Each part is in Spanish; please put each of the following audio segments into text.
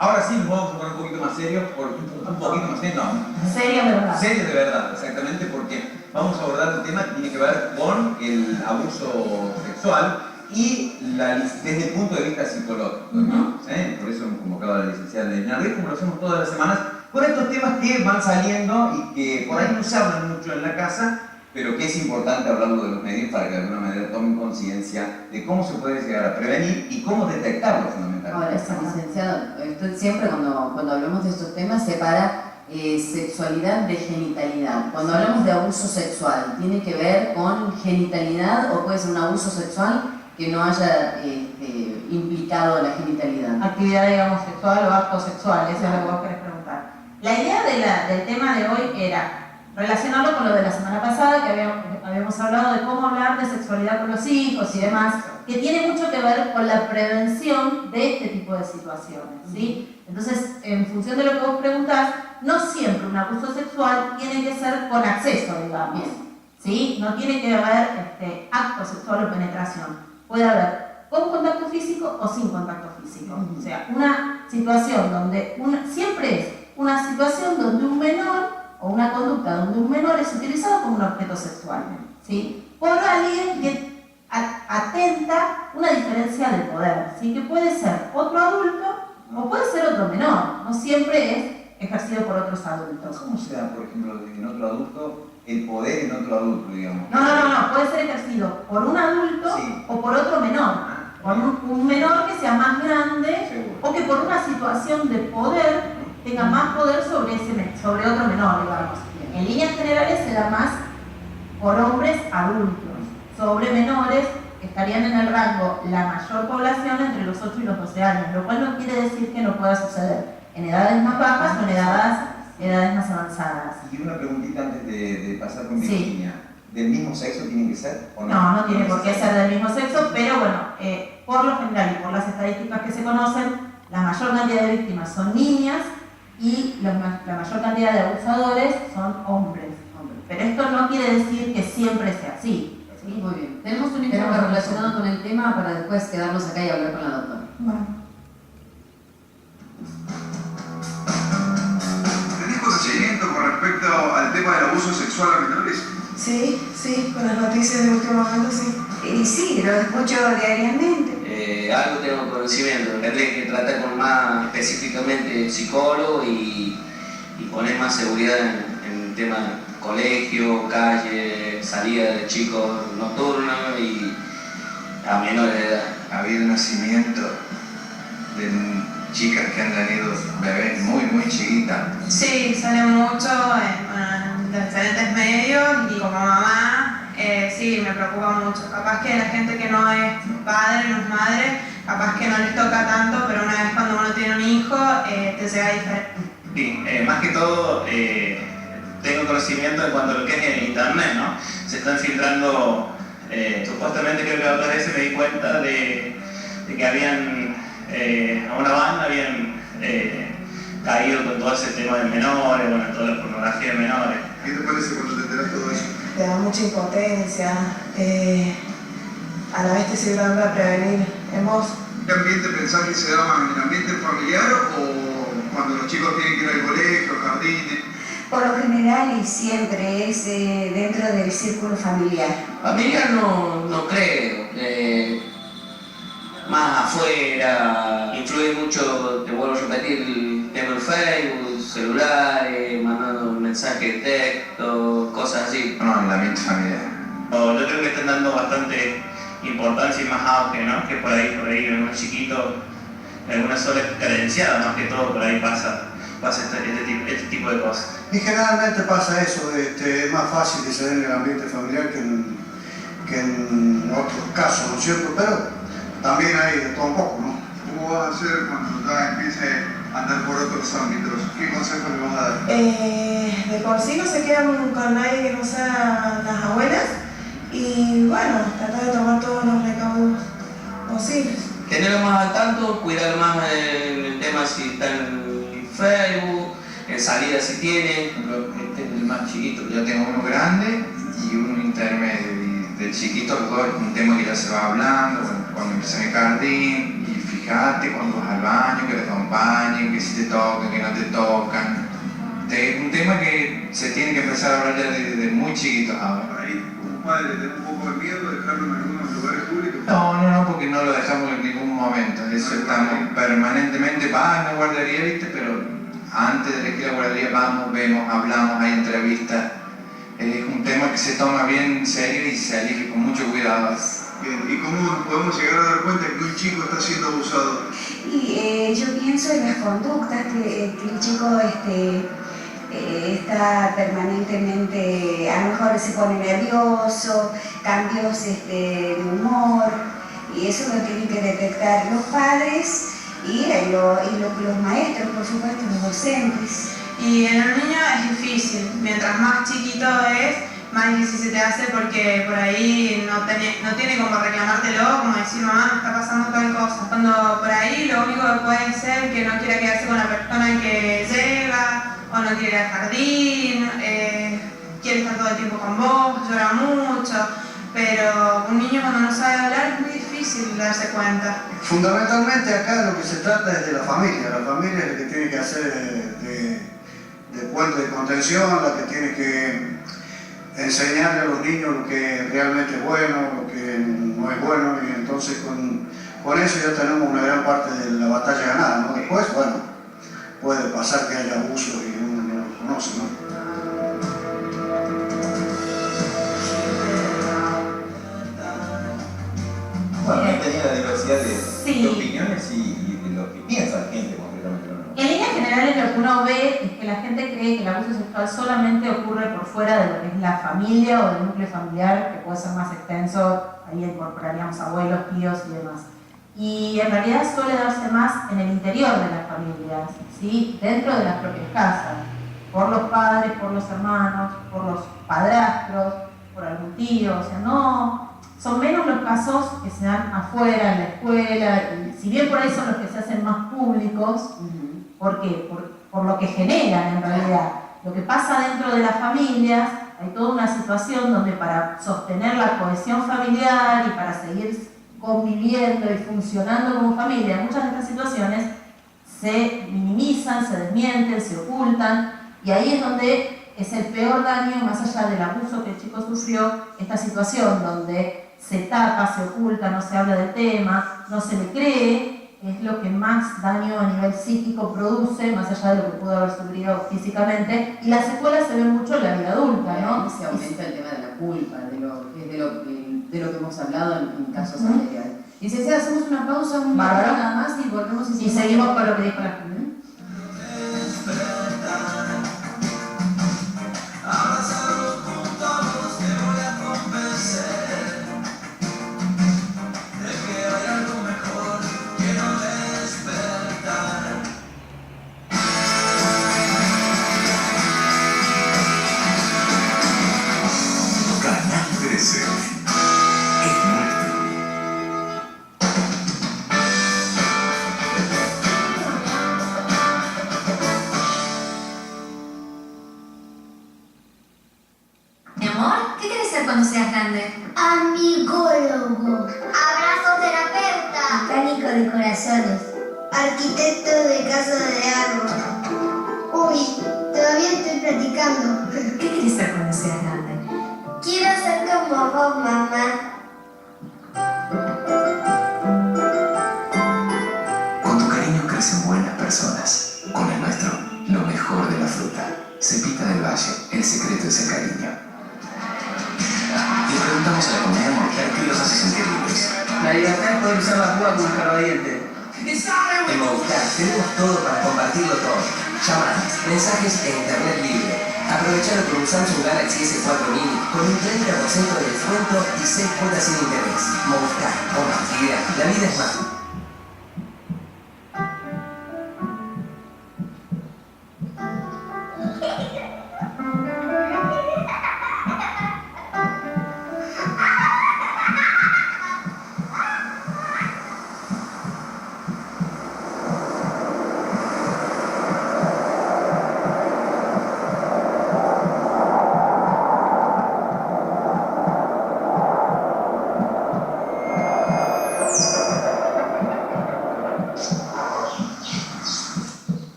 Ahora sí nos vamos a poner un poquito más serios, un poquito más serios, no. Serios de verdad. Serios de verdad, exactamente, porque vamos a abordar un tema que tiene que ver con el abuso sexual y desde el punto de vista psicológico, ¿no? ¿Sí? Por eso hemos convocado a la licenciada Liliana Ruiz, como lo hacemos todas las semanas, con estos temas que van saliendo y que por ahí no se hablan mucho en la casa, pero que es importante hablarlo de los medios para que de alguna manera tomen conciencia de cómo se puede llegar a prevenir y cómo detectarlo fundamentalmente. Ahora, licenciado, usted siempre cuando hablamos de estos temas separa sexualidad de genitalidad. Cuando hablamos de abuso sexual, ¿tiene que ver con genitalidad o puede ser un abuso sexual que no haya implicado la genitalidad? Actividad, digamos, sexual o acto sexual, eso es lo que vos querés preguntar. La idea del tema de hoy era relacionarlo con lo de la semana pasada, que habíamos hablado de cómo hablar de sexualidad con los hijos y demás, que tiene mucho que ver con la prevención de este tipo de situaciones, ¿sí? Entonces, en función de lo que vos preguntás, no siempre un abuso sexual tiene que ser con acceso, digamos, ¿sí? No tiene que haber acto sexual o penetración. Puede haber con contacto físico o sin contacto físico. O sea, una situación donde, siempre es una situación donde un menor o una conducta donde un menor es utilizado como un objeto sexual, ¿sí? Por alguien que atenta una diferencia de poder, ¿sí? Que puede ser otro adulto o puede ser otro menor, no siempre es ejercido por otros adultos. ¿Cómo se da, por ejemplo, en otro adulto, el poder en otro adulto, digamos? No, puede ser ejercido por un adulto o por otro menor, por un menor que sea más grande o que por una situación de poder tenga más poder sobre otro menor, digamos. En líneas generales se da más por hombres adultos, sobre menores que estarían en el rango la mayor población entre los 8 y los 12 años, lo cual no quiere decir que no pueda suceder en edades más bajas o en edades más avanzadas. Y una preguntita antes de pasar con Virginia. ¿Del mismo sexo tiene que ser o no? No, no tiene por qué ser del mismo sexo, pero bueno, por lo general y por las estadísticas que se conocen, la mayor cantidad de víctimas son niñas y la mayor cantidad de abusadores son hombres. Pero esto no quiere decir que siempre sea así. ¿Sí? Muy bien. Tenemos un informe relacionado con el tema para después quedarnos acá y hablar con la doctora. Bueno. ¿Tenés conocimiento con respecto al tema del abuso sexual a menores? Sí, con las noticias de último momento sí. Y sí, lo escucho diariamente. Algo tengo conocimiento, tendré que tratar con más específicamente psicólogo y poner más seguridad en el tema colegio, calle, salida de chicos nocturnos y a menores de edad. Ha habido nacimiento de chicas que han tenido bebés muy chiquitas. Sí, sale mucho en diferentes medios y como mamá, sí, me preocupa mucho. Capaz que la gente que no es padre, no es madre, capaz que no les toca tanto, pero una vez cuando uno tiene un hijo, te llega diferente. Sí, más que todo tengo conocimiento en cuanto a lo que es el internet, ¿no? Se están filtrando, supuestamente creo que otras veces me di cuenta de que habían, a una banda habían caído con todo ese tema de menores, bueno, toda la pornografía de menores. ¿Qué te parece cuando te enteras todo eso? Te da mucha impotencia, a la vez te sirve a prevenir en vos. ¿Qué ambiente pensás que se da más, en el ambiente familiar o cuando los chicos tienen que ir al colegio, jardines? Por lo general y siempre es dentro del círculo familiar. Familiar no creo. Más afuera, influye mucho, te vuelvo a repetir, el tema del Facebook, celulares, mandando mensajes de texto, cosas así. No, en el ambiente familiar. Yo creo que están dando bastante importancia y más auge, ¿no? Que por ahí en un chiquito, en algunas zonas carenciadas, más que todo, por ahí pasa este tipo de cosas. Y generalmente pasa eso, es más fácil que se dé en el ambiente familiar que en otros casos, ¿no es cierto? Pero también hay de todo un poco, ¿no? ¿Cómo vas a hacer cuando ya empiece a andar por otros ámbitos? ¿Qué consejos le vas a dar? De por sí no se quedan con nadie que no sean las abuelas y bueno, tratar de tomar todos los recaudos posibles. Tenerlo más al tanto, cuidar más en el tema si está en Facebook, en salida si tiene. Este es el más chiquito, yo tengo uno grande y uno intermedio. Y del chiquito los dos es un tema que ya se va hablando, cuando empieza en el jardín, y fíjate cuando vas al baño, que te acompañen, que tocan, que no te tocan. Es un tema que se tiene que empezar a hablar ya desde muy chiquitos ahora. Ahí, como padre, ¿tenés un poco de miedo de dejarlo en algunos lugares públicos? No, porque no lo dejamos en ningún momento. Eso estamos permanentemente, va a la guardería, ¿viste? Pero antes de elegir la guardería vamos, vemos, hablamos, hay entrevistas. Es un tema que se toma bien en serio y se elige con mucho cuidado. Bien, ¿y cómo podemos llegar a dar cuenta que un chico está siendo abusado? Y yo pienso en las conductas que el chico está permanentemente, a lo mejor se pone nervioso, cambios de humor, y eso lo tienen que detectar los padres y los maestros, por supuesto, los docentes. Y en un niño es difícil, mientras más chiquito es, más difícil se te hace porque por ahí no tiene como reclamártelo, como decir, mamá, me está pasando tal cosa. Cuando por ahí lo único que puede ser que no quiera quedarse con la persona que llega, o no quiere ir al jardín, quiere estar todo el tiempo con vos, llora mucho, pero un niño cuando no sabe hablar es muy difícil darse cuenta. Fundamentalmente acá lo que se trata es de la familia es la que tiene que hacer de puente de contención, la que tiene que enseñarle a los niños lo que realmente es bueno, lo que no es bueno, y entonces con eso ya tenemos una gran parte de la batalla ganada, ¿no? Después, bueno, puede pasar que haya abuso y uno no lo conoce, ¿no? Bueno, ahí tenía la diversidad de opiniones y de lo que piensa la gente concretamente, ¿no? En líneas generales lo que uno ve es que la gente cree que el abuso sexual solamente ocurre por fuera de lo que es la familia o del núcleo familiar, que puede ser más extenso, ahí incorporaríamos abuelos, tíos y demás. Y en realidad suele darse más en el interior de las familias, ¿sí? Dentro de las propias casas, por los padres, por los hermanos, por los padrastros, por algún tío, o sea, no... Son menos los casos que se dan afuera, en la escuela, y si bien por ahí son los que se hacen más públicos, ¿por qué? Por lo que generan en realidad. Lo que pasa dentro de las familias, hay toda una situación donde para sostener la cohesión familiar y para seguir conviviendo y funcionando como familia, muchas de estas situaciones se minimizan, se desmienten, se ocultan, y ahí es donde es el peor daño, más allá del abuso que el chico sufrió, esta situación donde se tapa, se oculta, no se habla del tema, no se le cree, es lo que más daño a nivel psíquico produce, más allá de lo que pudo haber sufrido físicamente, y las secuelas se ven mucho en la vida adulta, ¿no? Se aumenta el tema de la culpa, de lo que hemos hablado en casos anteriores. Licenciada, hacemos una pausa, un minuto nada más y volvemos y seguimos con lo que dijo la gente. Cuando seas grande? Amigólogo. Abrazoterapeuta. Mecánico de corazones. Arquitecto de casa de árbol. Uy, todavía estoy practicando. ¿Qué quieres ser cuando seas grande? Quiero ser como vos, mamá. Con tu cariño crecen buenas personas. Con el nuestro, lo mejor de la fruta. Cepita del Valle, el secreto es el cariño. Le preguntamos a la comunidad Movistar qué los hace sentir libres. La libertad es poder usar la púa como escarbadiente. En Movistar tenemos todo para compartirlo todo. Llamadas, mensajes e internet libre. Aprovechalo con un Samsung Galaxy S4 Mini con un 30% de descuento y 6 cuotas sin interés. Movistar, con actividad. La vida es más.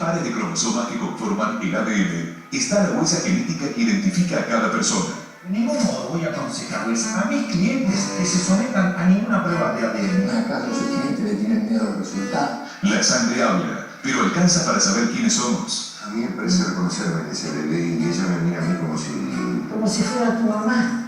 pares de cromosomas que conforman el ADN está la huella genética que identifica a cada persona. De ningún modo voy a aconsejarles a mis clientes que se sometan a ninguna prueba de ADN. ¿Acaso sus clientes le tienen miedo al resultado? La sangre habla, pero alcanza para saber quiénes somos. A mí me parece reconocerme en ese bebé y ella me mira a mí como si fuera tu mamá.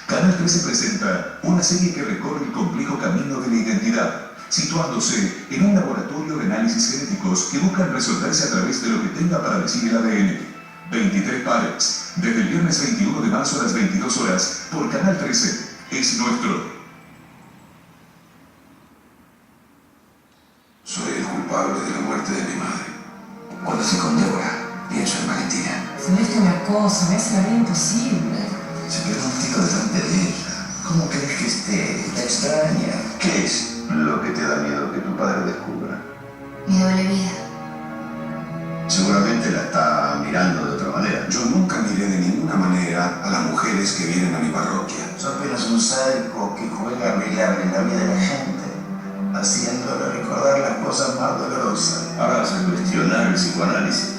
Canal 13 presenta una serie que recorre el complejo camino de la identidad, situándose en un laboratorio de análisis genéticos que buscan resolverse a través de lo que tenga para decir el ADN. 23 pares, desde el viernes 21 de marzo a las 22 horas, por Canal 13. Es nuestro. Soy el culpable de la muerte de mi madre. Cuando estoy con Débora, pienso en Valentina. Celeste me acosa, me hace la vida imposible. Se quedó un tico delante de ella. ¿Cómo crees que esté? La extraña. ¿Qué es lo que te da miedo que tu padre descubra? Mi doble vida. seguramente la está mirando de otra manera. Yo nunca miré de ninguna manera a las mujeres que vienen a mi parroquia. Soy apenas un sádico que juega a brillar en la vida de la gente, haciéndole recordar las cosas más dolorosas. Ahora vas a cuestionar el psicoanálisis.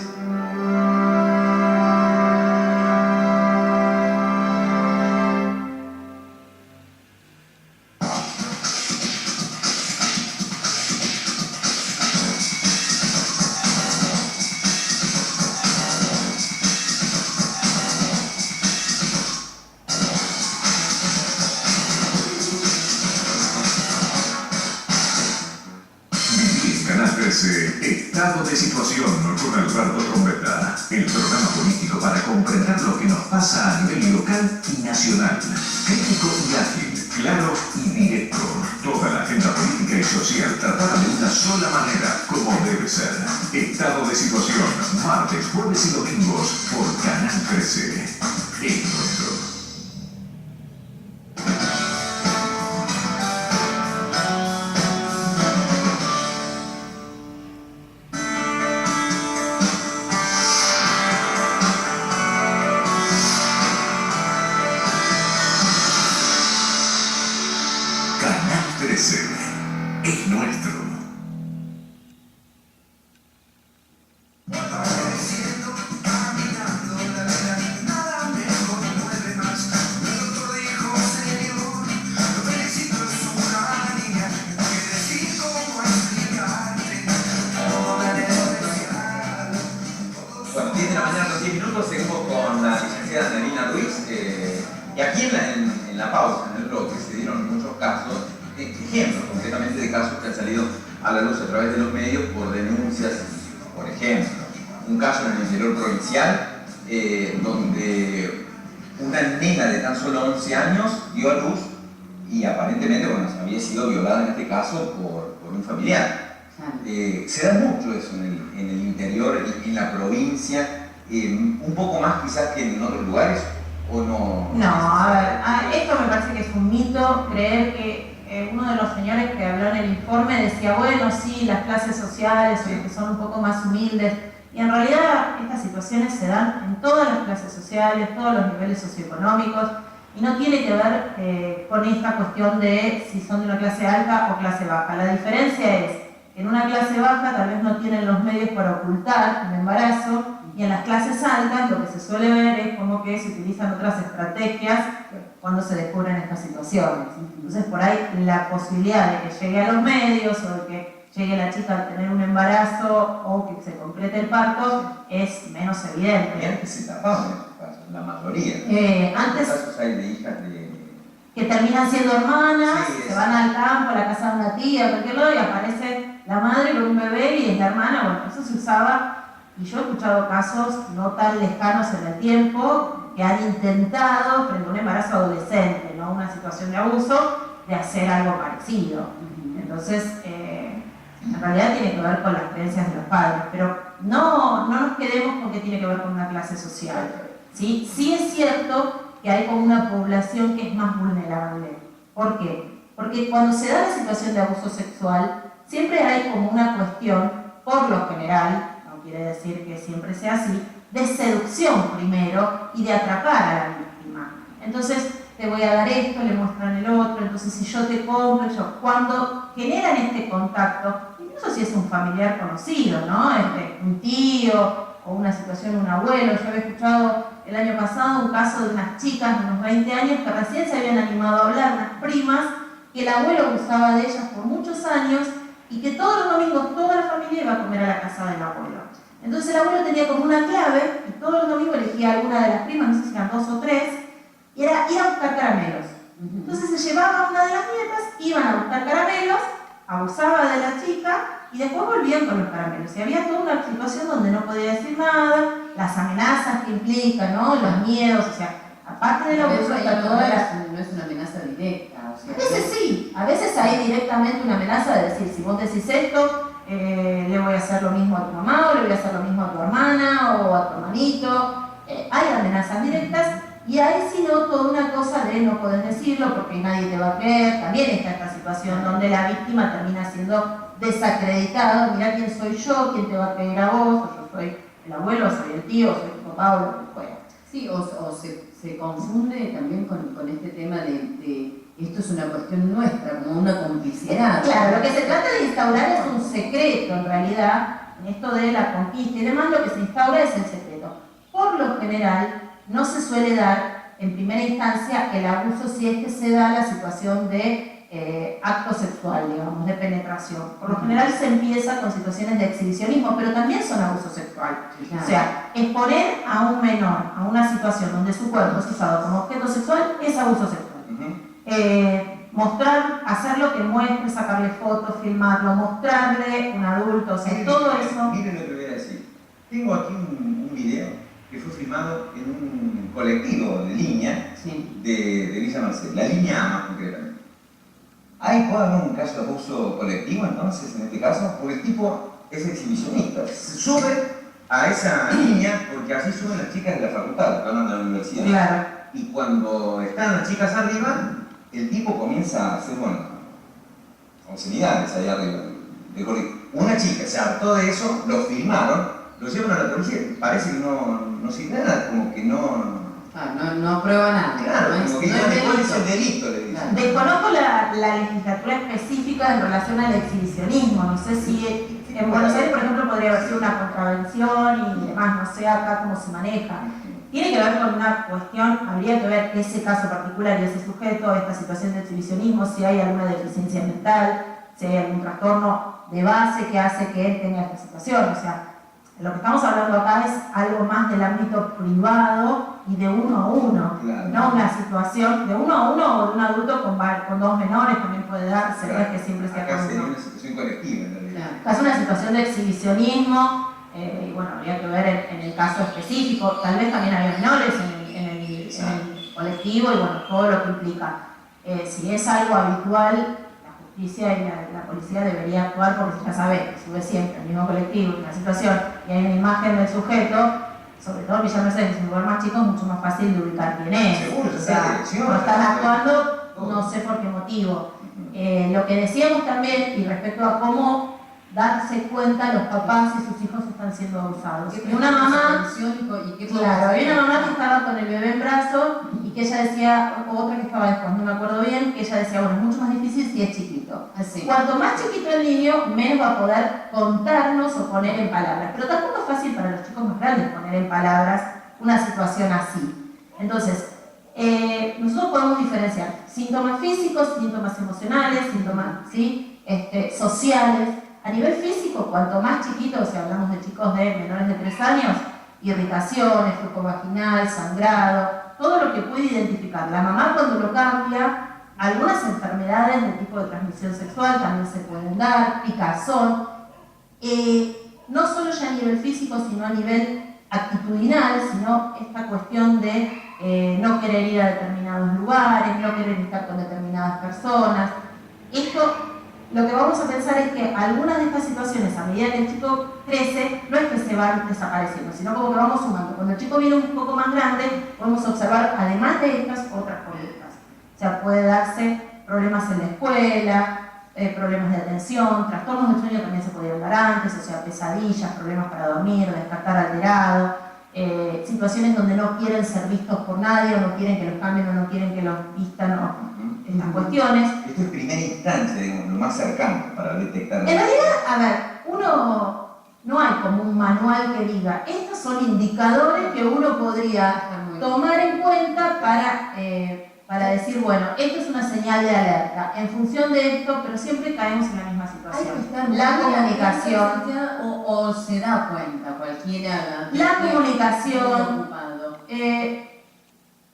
Estado de situación con Alberto Trombetta, el programa político para comprender lo que nos pasa a nivel local y nacional. Crítico y ágil, claro y directo. Toda la agenda política y social tratada de una sola manera, como debe ser. Estado de situación, martes, jueves y domingos por Canal 13. Es nuestro. Es nuestro. Bueno, 10 de la mañana con 10 minutos, seguimos con la licenciada Analina Ruiz. Y aquí en la pausa, en el bloque, se dieron muchos casos, ejemplos concretamente de casos que han salido a la luz a través de los medios por denuncias. Por ejemplo, un caso en el interior provincial donde una nena de tan solo 11 años dio a luz y aparentemente había sido violada en este caso por un familiar. Se da mucho eso en el interior y en la provincia, un poco más quizás que en otros lugares, ¿o no? No, a ver, esto me parece que es un mito, creer que uno de los señores que habló en el informe decía, bueno, sí, las clases sociales o los que son un poco más humildes, y en realidad estas situaciones se dan en todas las clases sociales, todos los niveles socioeconómicos, y no tiene que ver con esta cuestión de si son de una clase alta o clase baja. La diferencia es que en una clase baja tal vez no tienen los medios para ocultar el embarazo, y en las clases altas lo que se suele ver es como que se utilizan otras estrategias cuando se descubren estas situaciones. Entonces por ahí la posibilidad de que llegue a los medios o de que llegue la chica a tener un embarazo o que se complete el parto es menos evidente. Y antes se tapaban estos casos, la mayoría. Antes casos hay de hijas que terminan siendo hermanas, sí, se van al campo, a la casa de una tía, a cualquier lado, y aparece la madre con un bebé y es la hermana. Bueno, eso se usaba, y yo he escuchado casos no tan lejanos en el tiempo que han intentado, frente a un embarazo adolescente, no una situación de abuso, de hacer algo parecido. Entonces, en realidad tiene que ver con las creencias de los padres, pero no nos quedemos con que tiene que ver con una clase social. ¿Sí? Sí es cierto que hay como una población que es más vulnerable. ¿Por qué? Porque cuando se da la situación de abuso sexual, siempre hay como una cuestión, por lo general, no quiere decir que siempre sea así, de seducción primero y de atrapar a la víctima. Entonces, te voy a dar esto, le muestran el otro, entonces si yo te compro, cuando generan este contacto, incluso si es un familiar conocido, ¿no? Un tío o una situación, un abuelo. Yo había escuchado el año pasado un caso de unas chicas de unos 20 años que recién se habían animado a hablar, unas primas, que el abuelo abusaba de ellas por muchos años y que todos los domingos toda la familia iba a comer a la casa del abuelo. Entonces el abuelo tenía como una clave y todos los domingos elegía a alguna de las primas, no sé si eran 2 o 3, y era ir a buscar caramelos. Entonces se llevaba a una de las nietas, iban a buscar caramelos, abusaba de la chica y después volvían con los caramelos. Y había toda una situación donde no podía decir nada, las amenazas que implican, ¿no? Los miedos, o sea, aparte del abuso está toda la... No es una amenaza directa. O sea, a veces sí, a veces hay directamente una amenaza de decir, si vos decís esto, le voy a hacer lo mismo a tu mamá, o le voy a hacer lo mismo a tu hermana, o a tu hermanito. Hay amenazas directas, y hay si no toda una cosa de no poder decirlo porque nadie te va a creer. También está esta situación donde la víctima termina siendo desacreditada. Mirá quién soy yo, quién te va a creer a vos, o yo soy el abuelo, soy el tío, soy tu papá, o lo que fuera. Sí, o se confunde también con este tema de esto es una cuestión nuestra, como una complicidad. Claro, lo que se trata de instaurar es un secreto en realidad. En esto de la conquista y demás, lo que se instaura es el secreto. Por lo general, no se suele dar en primera instancia el abuso si es que se da la situación de acto sexual, digamos, de penetración. Por lo general se empieza con situaciones de exhibicionismo, pero también son abuso sexual. Claro. O sea, exponer a un menor a una situación donde su cuerpo es usado como objeto sexual es abuso sexual. Mostrar, hacer lo que muestre, sacarle fotos, filmarlo, mostrarle un adulto, o sea, miren, todo eso. Miren lo que voy a decir. Tengo aquí un video que fue filmado en un colectivo de línea de Villa Mercedes, la línea A más concretamente. ¿Ahí puede haber un caso de abuso colectivo entonces, en este caso? Porque el tipo es exhibicionista, se sube a esa línea porque así suben las chicas de la facultad, que van a la universidad. Claro. Y cuando están las chicas arriba, el tipo comienza a hacer, bueno, obscenidades ahí arriba. Una chica se hartó de eso, lo filmaron, lo llevan a la policía, parece que no sirve nada, como que no... No prueba nada. Claro, como que no es el delito, le dicen. Claro. Desconozco la legislatura específica en relación al exhibicionismo, no sé si en Buenos Aires, por ejemplo, podría haber sido una contravención y demás, no sé acá cómo se maneja. Tiene que ver con una cuestión, habría que ver ese caso particular y ese sujeto, esta situación de exhibicionismo, si hay alguna deficiencia mental, si hay algún trastorno de base que hace que él tenga esta situación. O sea, lo que estamos hablando acá es algo más del ámbito privado y de uno a uno, claro. No una situación de uno a uno o de un adulto con 2 menores también puede darse, claro. No es que siempre sea acá con sería uno. Una situación colectiva en realidad. Claro. Es una situación de exhibicionismo. Y bueno, habría que ver en el caso específico, tal vez también había menores en el colectivo y bueno, todo lo que implica. Si es algo habitual, la justicia y la policía debería actuar porque ya sabe que sube siempre el mismo colectivo, una situación y hay una imagen del sujeto, sobre todo en Villa Mercedes, que es un lugar más chico, es mucho más fácil de ubicar quién es. Seguro, o sea, no están actuando, no sé por qué motivo. Lo que decíamos también, y respecto a cómo darse cuenta los papás si sus hijos están siendo abusados. Y una mamá, claro, había una mamá que estaba con el bebé en brazos y que ella decía, o otra que estaba después, no me acuerdo bien, que ella decía, bueno, es mucho más difícil si es chiquito. Así. Cuanto más chiquito el niño, menos va a poder contarnos o poner en palabras. Pero tampoco es fácil para los chicos más grandes poner en palabras una situación así. Entonces, nosotros podemos diferenciar síntomas físicos, síntomas emocionales, síntomas sociales. A nivel físico, cuanto más chiquitos, si hablamos de chicos de menores de 3 años, irritaciones, flujo vaginal, sangrado, todo lo que puede identificar la mamá cuando lo cambia, algunas enfermedades de tipo de transmisión sexual también se pueden dar, picazón, no solo ya a nivel físico, sino a nivel actitudinal, sino esta cuestión de no querer ir a determinados lugares, no querer estar con determinadas personas. Esto, lo que vamos a pensar es que algunas de estas situaciones, a medida que el chico crece, no es que se van desapareciendo, sino como que vamos sumando. Cuando el chico viene un poco más grande, podemos observar, además de estas, otras conductas. O sea, puede darse problemas en la escuela, problemas de atención, trastornos del sueño también se podían dar antes, o sea, pesadillas, problemas para dormir, despertar alterado, situaciones donde no quieren ser vistos por nadie, o no quieren que los cambien, o no quieren que los vistan, o estas cuestiones. Esto es primera instancia, digamos, lo más cercano para detectar. En realidad, a ver, no hay como un manual que diga, estos son indicadores que uno podría tomar en cuenta para decir, bueno, esto es una señal de alerta, en función de esto, pero siempre caemos en la misma situación. La comunicación. O se da cuenta cualquiera. La comunicación.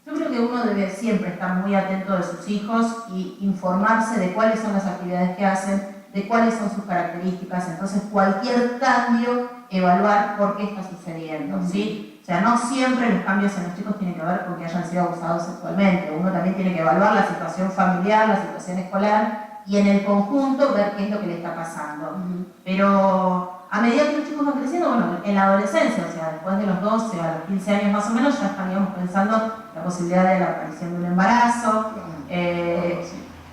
Yo creo que uno debe siempre estar muy atento de sus hijos y informarse de cuáles son las actividades que hacen, de cuáles son sus características, entonces cualquier cambio, evaluar por qué está sucediendo, ¿sí? O sea, no siempre los cambios en los chicos tienen que ver con que hayan sido abusados sexualmente, uno también tiene que evaluar la situación familiar, la situación escolar y en el conjunto ver qué es lo que le está pasando. Pero a medida que los chicos van creciendo, bueno, en la adolescencia, o sea, después de los 12 a los 15 años más o menos, ya estaríamos pensando la posibilidad de la aparición de un embarazo,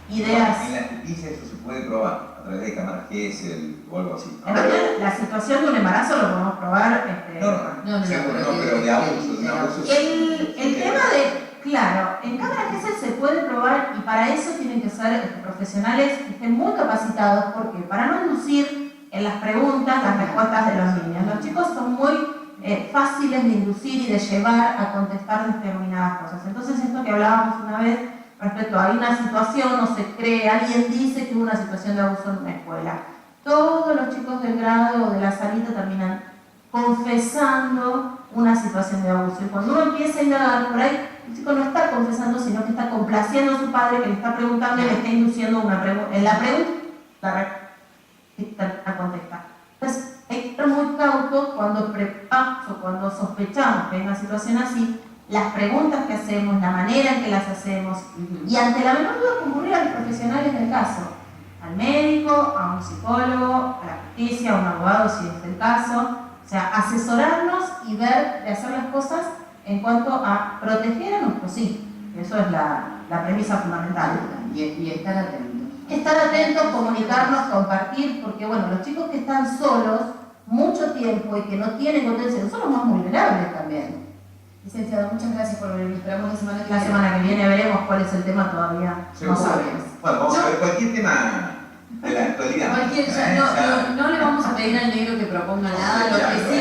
ideas... En la justicia eso se puede probar a través de cámaras GESEL o algo así. En realidad, la situación de un embarazo lo podemos probar... pero de abuso, de un abuso... El tema de... Claro, en cámaras GESEL se puede probar y para eso tienen que ser profesionales que estén muy capacitados, porque para no inducir en las preguntas las respuestas de los niños. Los chicos son muy fáciles de inducir y de llevar a contestar determinadas cosas. Entonces esto que hablábamos una vez respecto a una situación o se cree, alguien dice que hubo una situación de abuso en una escuela. Todos los chicos del grado o de la salita terminan confesando una situación de abuso. Y cuando uno empieza a indagar por ahí, el chico no está confesando, sino que está complaciendo a su padre que le está preguntando y le está induciendo una en la pregunta a contestar. Entonces, hay que estar muy cautos cuando preparamos o cuando sospechamos que hay una situación así, las preguntas que hacemos, la manera en que las hacemos, y ante la menor duda concurrir a los profesionales del caso, al médico, a un psicólogo, a la justicia, a un abogado si es el caso, o sea, asesorarnos y ver de hacer las cosas en cuanto a proteger a nuestros hijos. Eso es la premisa fundamental. Y estar atentos. Estar atentos, comunicarnos, compartir, porque bueno, los chicos que están solos mucho tiempo y que no tienen contención son los más vulnerables también. Licenciado, muchas gracias por venir. Esperamos la semana que viene veremos cuál es el tema todavía. No sabemos. Bueno, vamos a ver cualquier tema de la actualidad. No le vamos a pedir al negro que proponga nada, lo que sí